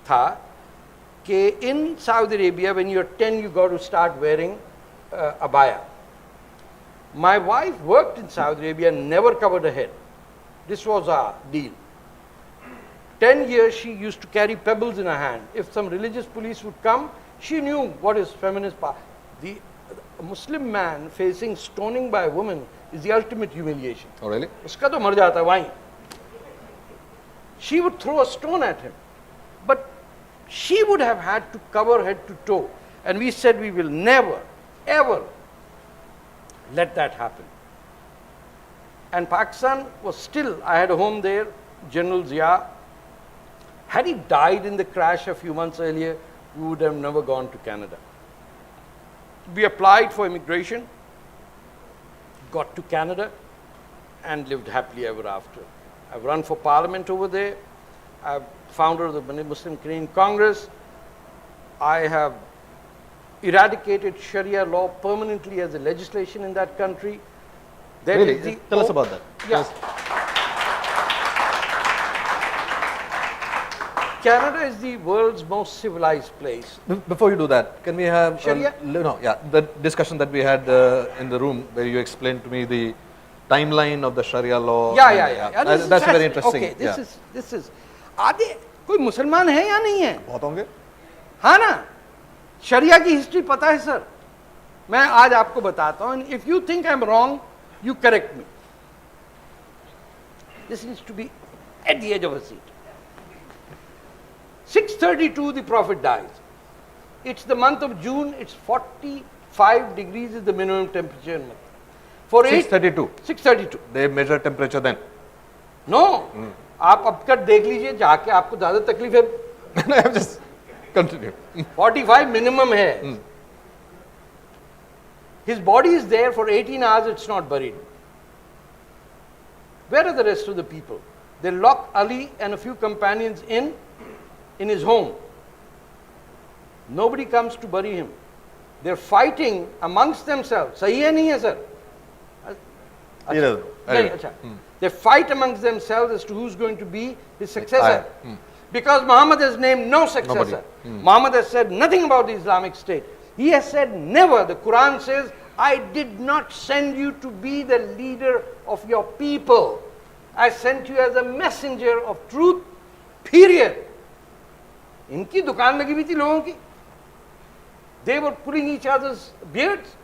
था कि in Saudi Arabia when you're 10 you got to start wearing abaya. My wife worked in Saudi Arabia and never covered her head. This was our deal. 10 years she used to carry pebbles in her hand. If some religious police would come, she knew what is feminist power. The Muslim man facing stoning by a woman is the ultimate humiliation. Oh, really? Uska to mar jata hai wahin. She would throw a stone at him. But she would have had to cover head to toe. And we said we will never, ever let that happen. And Pakistan was still, I had a home there, General Zia. Had he died in the crash a few months earlier, we would have never gone to Canada. We applied for immigration, got to Canada, and lived happily ever after. I've run for parliament over there. I'm founder of the Muslim Canadian Congress. I have eradicated Sharia law permanently as a legislation in that country. There really? Tell us about that. Yeah. Canada is the world's most civilized place. Before you do that, can we have Sharia? The discussion that we had in the room where you explained to me the timeline of the Sharia law. Yeah. That's very interesting. Okay, this is. आधे कोई मुसलमान है या नहीं है? बहुत होंगे. हाँ ना? शरिया की हिस्ट्री पता है सर. मैं आज आपको बताता हूँ. And if you think I'm wrong, you correct me. This needs to be at the edge of a seat. 6:32 the Prophet dies. It's the month of June. It's 45 degrees is the minimum temperature in Makkah. For 6:32. 6:32. They measure temperature then. No. आप अब cut देख लीजिए जाके आपको ज्यादा तकलीफ है. Just continue. 45 minimum है. His body is there for 18 hours. It's not buried. Where are the rest of the people? They lock Ali and a few companions in his home. Nobody comes to bury him. They're fighting amongst themselves. सही है नहीं है sir? नहीं, अच्छा. They fight amongst themselves as to who's going to be his successor. Because Muhammad has named no successor. Muhammad has said nothing about the Islamic State. He has said never. The Quran says, I did not send you to be the leader of your people. I sent you as a messenger of truth, period. इनकी दुकान लगी हुई थी लोगों की. They were pulling each other's beards.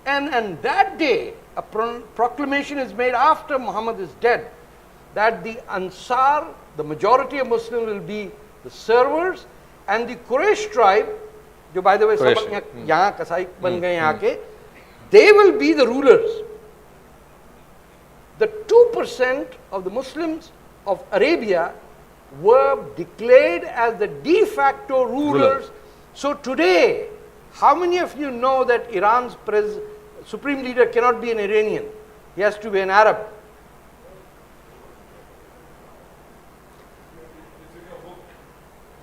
And that day, a proclamation is made after Muhammad is dead that the Ansar, the majority of Muslims, will be the servers, and the Quraysh tribe, जो by the way सब यहाँ कसाई बन गए यहाँ के, they will be the rulers. The 2% of the Muslims of Arabia were declared as the de facto rulers. So today, how many of you know that Iran's supreme leader cannot be an Iranian? He has to be an Arab.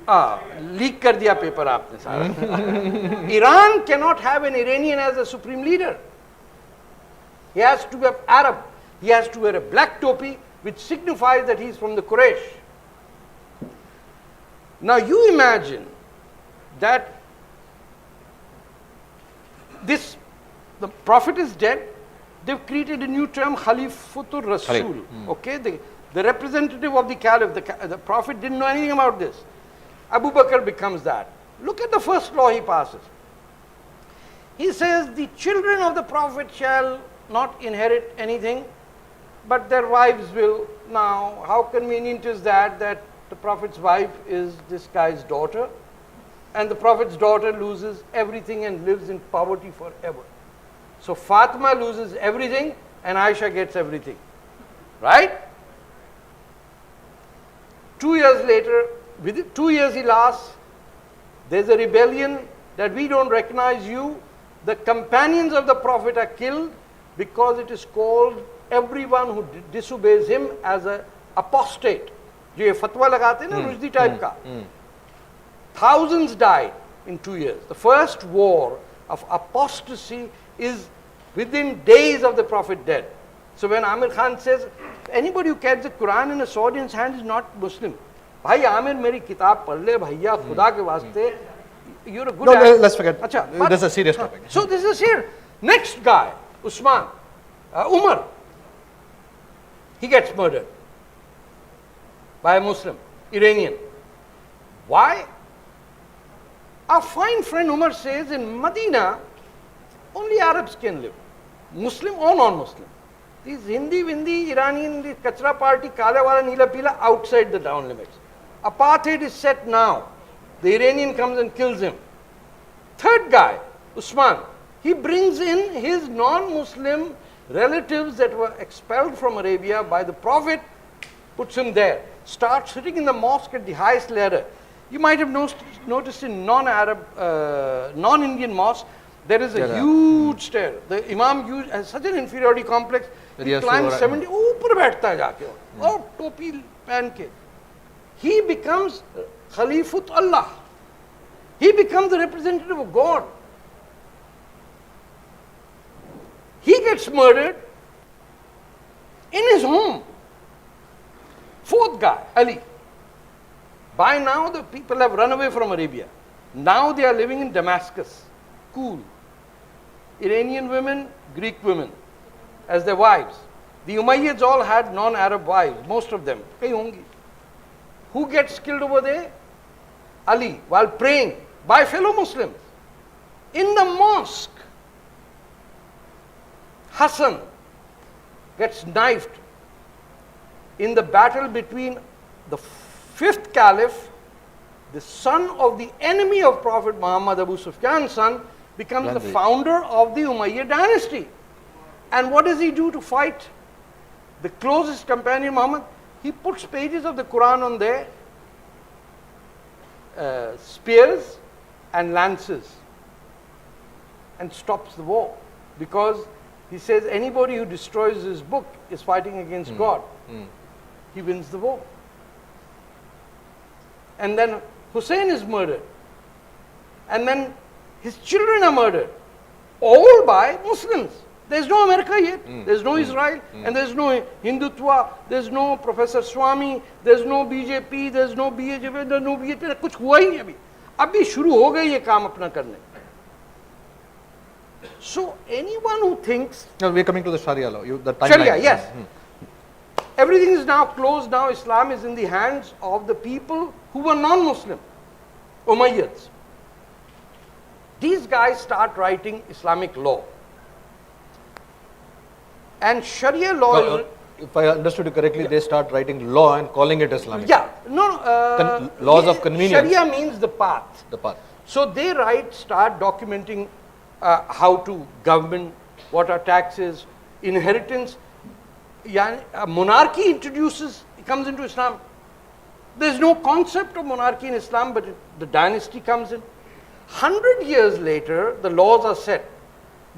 Leak कर दिया paper आपने सारा. Iran cannot have an Iranian as a supreme leader. He has to be an Arab. He has to wear a black topi, which signifies that he is from the Quraysh. Now you imagine that the Prophet is dead. They've created a new term, Khalifatul Rasul. Okay, the representative of the Caliph. The Prophet didn't know anything about this. Abu Bakr becomes that. Look at the first law he passes. He says the children of the Prophet shall not inherit anything, but their wives will. Now, how convenient is that the Prophet's wife is this guy's daughter, and the Prophet's daughter loses everything and lives in poverty forever. So Fatima loses everything and Aisha gets everything. Right? 2 years later, within 2 years he lasts, there's a rebellion that we don't recognize you. The companions of the Prophet are killed because it is called everyone who disobeys him as an apostate. जो ये फतवा लगाते हैं ना Rushdie type का. Thousands died in 2 years. The first war of apostasy is within days of the Prophet dead. So when Amir Khan says, anybody who carries the Quran in a sword in his hand is not Muslim. भाई आमिर मेरी किताब पढ़ ले भैया खुदा के वास्ते. You're a good No, actor. let's forget. Achha, That's a serious topic. So this is here. Next guy, Usman, Umar. He gets murdered by a Muslim, Iranian. Why? Our fine friend Umar says in Medina, only Arabs can live, Muslim or non-Muslim. These Hindi, Iranian, the Kachra party, Kala wala, Neela Pila, outside the town limits. Apartheid is set now. The Iranian comes and kills him. Third guy, Usman, he brings in his non-Muslim relatives that were expelled from Arabia by the Prophet, puts him there, starts sitting in the mosque at the highest ladder. You might have noticed in non-Arab, non-Indian mosques, there is a huge stair. The Imam has such an inferiority complex, he climbs 70, ऊपर बैठता है जाके और टोपी पहन के. He becomes Khalifut Allah. He becomes the representative of God. He gets murdered in his home. Fourth guy, Ali. By now the people have run away from Arabia. Now they are living in Damascus. Cool. Iranian women, Greek women as their wives. The Umayyads all had non-Arab wives, most of them. Who gets killed over there? Ali, while praying by fellow Muslims in the mosque. Hassan gets knifed in the battle between the fifth caliph, the son of the enemy of Prophet Muhammad, Abu Sufyan's son, becomes the founder of the Umayyad dynasty. And what does he do to fight the closest companion Muhammad? He puts pages of the Quran on their spears and lances and stops the war, because he says anybody who destroys his book is fighting against God. He wins the war. And then Hussein is murdered, and then his children are murdered, all by Muslims. There's no America yet, there's no Israel, and there's no Hindutva, there's no Professor Swami, there's no BJP, there's no BJP, there's no BJP, कुछ हुआ ही नहीं अभी. अभी शुरू हो गई ये काम अपना करने. So anyone who thinks... No, we're coming to the Sharia law, the timeline. Sharia, yes. Everything is now closed. Now Islam is in the hands of the people who were non-Muslim, Umayyads. These guys start writing Islamic law. And Sharia law... if I understood you correctly, they start writing law and calling it Islamic. Yeah, laws of convenience. Sharia means the path. The path. So they start documenting how to govern, what are taxes, inheritance. Monarchy comes into Islam. There's no concept of monarchy in Islam, but the dynasty comes in. 100 years later, the laws are set.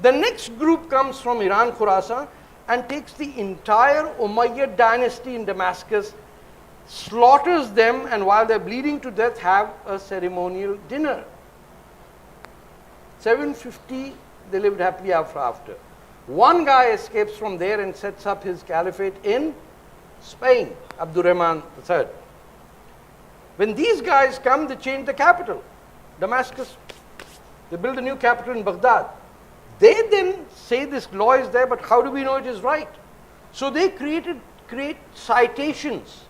The next group comes from Iran, Khurasan, and takes the entire Umayyad dynasty in Damascus, slaughters them, and while they're bleeding to death, have a ceremonial dinner. 750, they lived happily ever after. One guy escapes from there and sets up his caliphate in Spain, Abdurrahman III. When these guys come, they change the capital, Damascus. They build a new capital in Baghdad. They then say this law is there, but how do we know it is right? So they create citations.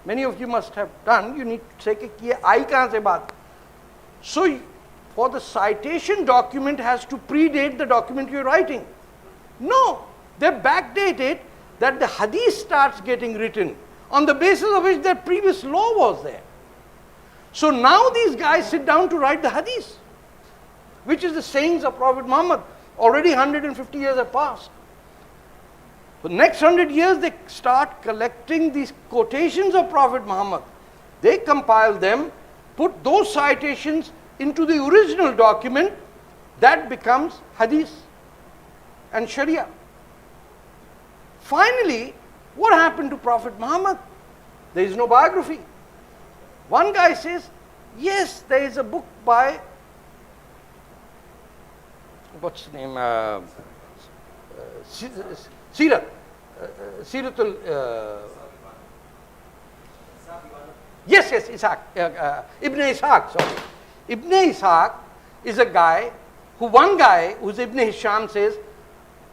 Many of you must have done. You need to say, "Ye aayi kahan se baat?" So for the citation document has to predate the document you're writing. No, they backdate it that the hadith starts getting written on the basis of which their previous law was there. So now these guys sit down to write the hadith, which is the sayings of Prophet Muhammad. Already 150 years have passed. For the next 100 years, they start collecting these quotations of Prophet Muhammad. They compile them, put those citations into the original document, that becomes hadith and Sharia. Finally, what happened to Prophet Muhammad? There is no biography. One guy says, yes, there is a book by, what's his name, Siratul, Yes, Ishaq, Ibn Ishaq, sorry. Ibn Ishaq is a guy who, one guy who's Ibn Hisham says,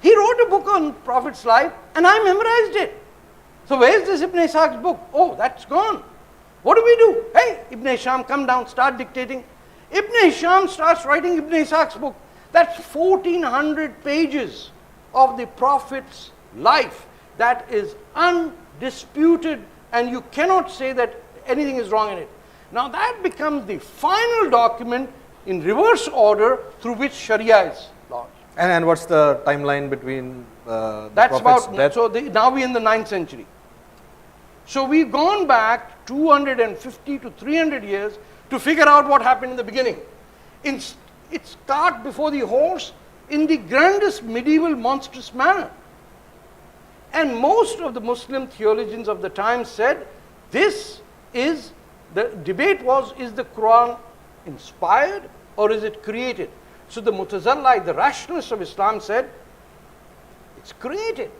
he wrote a book on Prophet's life and I memorized it. So where's this Ibn Ishaq's book? Oh, that's gone. What do we do? Hey, Ibn Hisham, come down, start dictating. Ibn Hisham starts writing Ibn Ishaq's book. That's 1400 pages of the Prophet's life. That is undisputed, and you cannot say that anything is wrong in it. Now that becomes the final document in reverse order through which Sharia is lodged. And what's the timeline between the That's Prophet's about, death? so now we're in the 9th century. So we've gone back 250 to 300 years to figure out what happened in the beginning. It's cart before the horse in the grandest medieval monstrous manner. And most of the Muslim theologians of the time said, this is, the debate was, is the Quran inspired or is it created? So the Mutazallah, the rationalists of Islam said, it's created.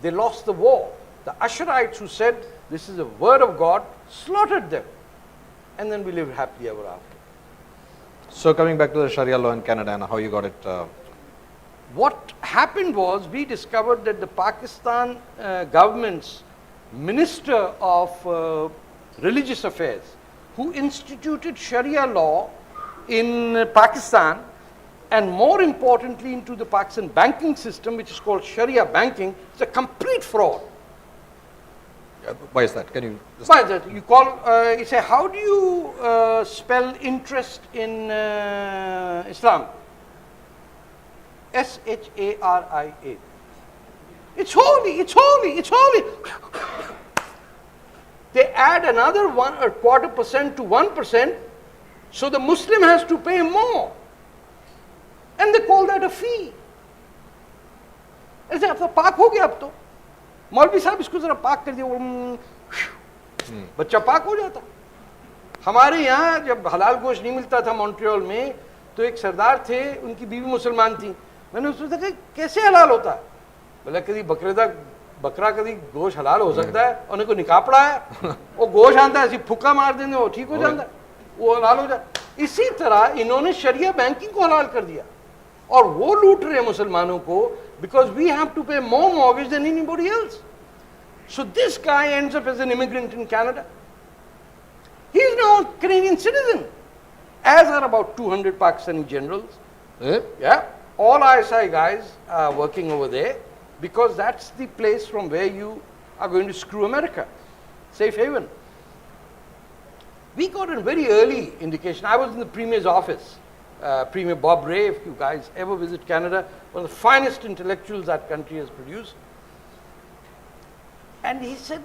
They lost the war. The Asharites who said, this is a word of God, slaughtered them. And then we lived happily ever after. So coming back to the Sharia law in Canada and how you got it. What happened was, we discovered that the Pakistan government's Minister of Religious Affairs, who instituted Sharia law in Pakistan, and more importantly into the Pakistan banking system, which is called Sharia banking, is a complete fraud. Why is that? Can you? Why is that? You call, you say, how do you spell interest in Islam? S-H-A-R-I-A. It's holy, it's holy, it's holy. They add another 1.25% to 1%, so the Muslim has to pay more. And they call that a fee. ऐसे अब तो पाक हो गया अब तो मौलवी साहब इसको जरा पाक कर दिया बच्चा पाक हो जाता हमारे यहाँ जब हलाल गोश्त नहीं मिलता था मॉन्ट्रियल में तो एक सरदार थे उनकी बीवी मुसलमान थी मैंने उससे कहा कैसे हलाल होता है बोला कभी बकरा कभी गोश्त हलाल हो सकता है उन्हें को निकाह पड़ा है वो गोश्त आता है ऐसी फुक्का मार देने वो ठीक हो जाता है वो हलाल हो जाता इसी तरह इन्होंने शरिया बैंकिंग को हलाल कर दिया और वो लूट रहे मुसलमानों को because we have to pay more mortgage than anybody else. So this guy ends up as an immigrant in Canada. He is now a Canadian citizen, as are about 200 Pakistani generals. Yeah, all ISI guys are working over there because that's the place from where you are going to screw America. Safe haven. We got a very early indication. I was in the Premier's office. Premier Bob Rae, if you guys ever visit Canada, one of the finest intellectuals that country has produced. And he said,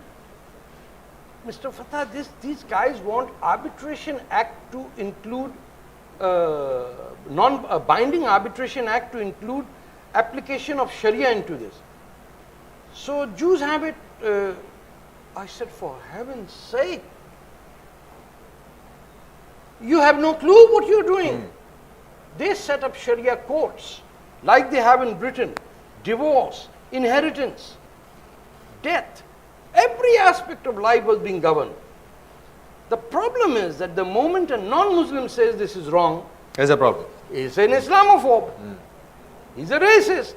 Mr. Fatah, these guys want Arbitration Act to include, binding Arbitration Act to include application of Sharia into this. So Jews have it, I said, for heaven's sake, you have no clue what you're doing. They set up Sharia courts, like they have in Britain, divorce, inheritance, death. Every aspect of life was being governed. The problem is that the moment a non-Muslim says this is wrong, there's a problem. He's an Islamophobe. He's a racist.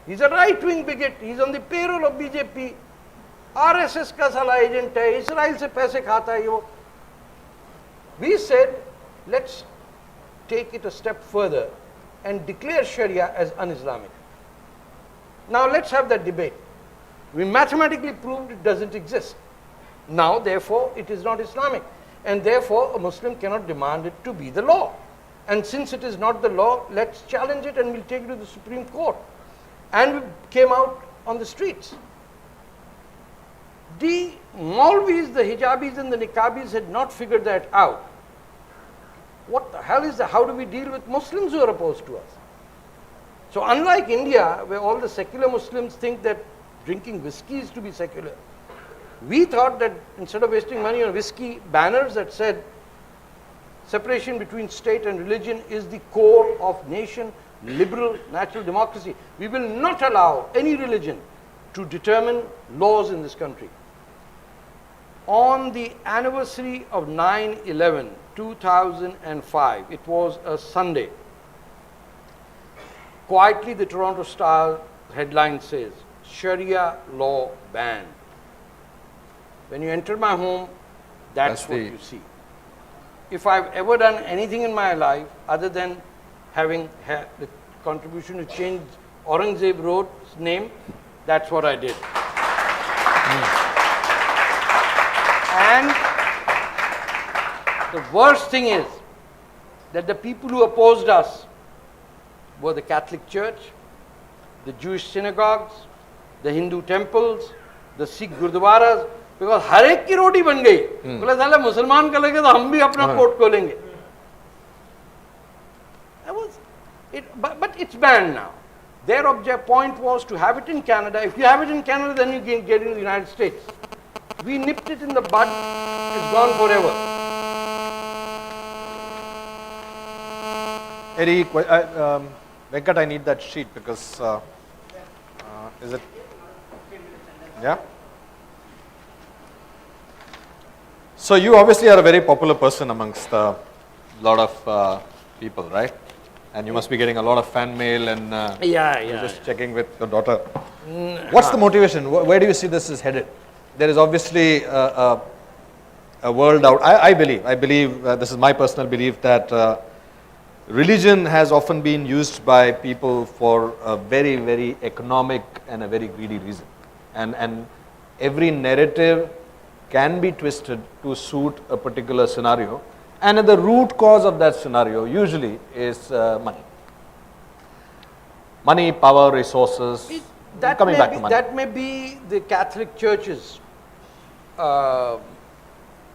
He's a right-wing bigot. He's on the payroll of BJP. RSS का साला agent है, Israel से पैसे खाता है वो. We said, let's take it a step further and declare Sharia as un-Islamic. Now let's have that debate. We mathematically proved it doesn't exist. Now therefore it is not Islamic, and therefore a Muslim cannot demand it to be the law. And since it is not the law, let's challenge it and we'll take it to the Supreme Court. And we came out on the streets. The Maulvis, the Hijabis and the Niqabis had not figured that out. What the hell is that? How do we deal with Muslims who are opposed to us? So unlike India, where all the secular Muslims think that drinking whiskey is to be secular, we thought that instead of wasting money on whiskey banners that said separation between state and religion is the core of nation, liberal, natural democracy, we will not allow any religion to determine laws in this country. On the anniversary of 9/11, 2005, it was a Sunday. Quietly, the Toronto Star headline says, Sharia law banned. When you enter my home, that's what you see. If I've ever done anything in my life other than having had the contribution to change Aurangzeb Road's name, that's what I did. And the worst thing is that the people who opposed us were the Catholic Church, the Jewish synagogues, the Hindu temples, the Sikh gurdwaras, because हर एक की रोटी बन गई. बोला साला मुसलमान करेंगे तो हम भी अपना कोर्ट खोलेंगे. But it's banned now. Their point was to have it in Canada. If you have it in Canada, then you can get it in the United States. We nipped it in the bud. It's gone forever. Eddie, Venkat, I need that sheet because is it? Yeah. So you obviously are a very popular person amongst a lot of people, right? And you must be getting a lot of fan mail and just checking with your daughter. What's the motivation? Where do you see this is headed? There is obviously a world out. I believe this is my personal belief that religion has often been used by people for a very, very economic and a very greedy reason. And every narrative can be twisted to suit a particular scenario. And the root cause of that scenario usually is money. Money, power, resources. Coming back to money. That may be the Catholic Church's